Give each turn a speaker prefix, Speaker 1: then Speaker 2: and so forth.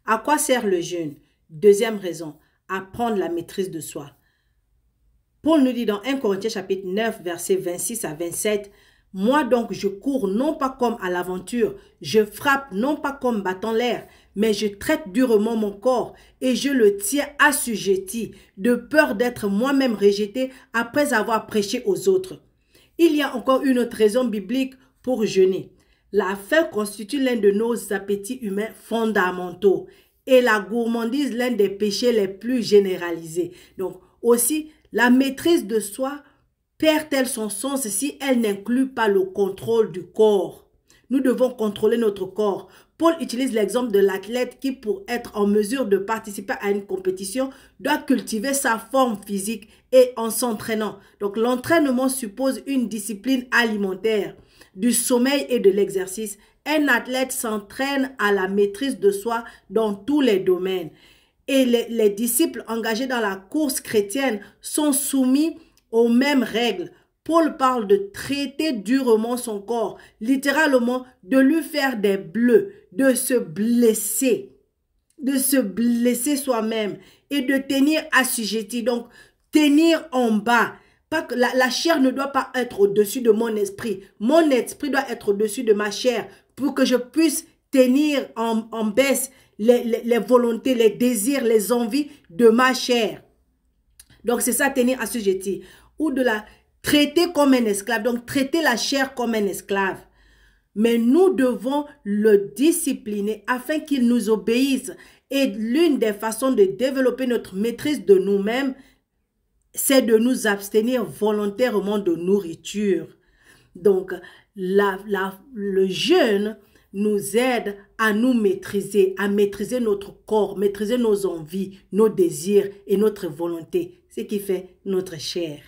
Speaker 1: À quoi sert le jeûne? Deuxième raison, à prendre la maîtrise de soi. Paul nous dit dans 1 Corinthiens chapitre 9, versets 26 à 27, « Moi donc je cours non pas comme à l'aventure, je frappe non pas comme battant l'air, mais je traite durement mon corps et je le tiens assujetti, de peur d'être moi-même rejeté après avoir prêché aux autres. » Il y a encore une autre raison biblique pour jeûner. La faim constitue l'un de nos appétits humains fondamentaux et la gourmandise l'un des péchés les plus généralisés. Donc aussi, la maîtrise de soi perd-elle son sens si elle n'inclut pas le contrôle du corps? Nous devons contrôler notre corps. Paul utilise l'exemple de l'athlète qui, pour être en mesure de participer à une compétition, doit cultiver sa forme physique et en s'entraînant. Donc l'entraînement suppose une discipline alimentaire, du sommeil et de l'exercice. Un athlète s'entraîne à la maîtrise de soi dans tous les domaines. Et les disciples engagés dans la course chrétienne sont soumis aux mêmes règles. Paul parle de traiter durement son corps, littéralement de lui faire des bleus, de se blesser soi-même et de tenir assujetti, donc tenir en bas. Pas que la chair ne doit pas être au-dessus de mon esprit. Mon esprit doit être au-dessus de ma chair pour que je puisse tenir en baisse les volontés, les désirs, les envies de ma chair. Donc c'est ça, tenir assujetti. Ou de la traiter comme un esclave, donc traiter la chair comme un esclave. Mais nous devons le discipliner afin qu'il nous obéisse. Et l'une des façons de développer notre maîtrise de nous-mêmes, c'est de nous abstenir volontairement de nourriture. Donc, le jeûne nous aide à nous maîtriser, à maîtriser notre corps, maîtriser nos envies, nos désirs et notre volonté, ce qui fait notre chair.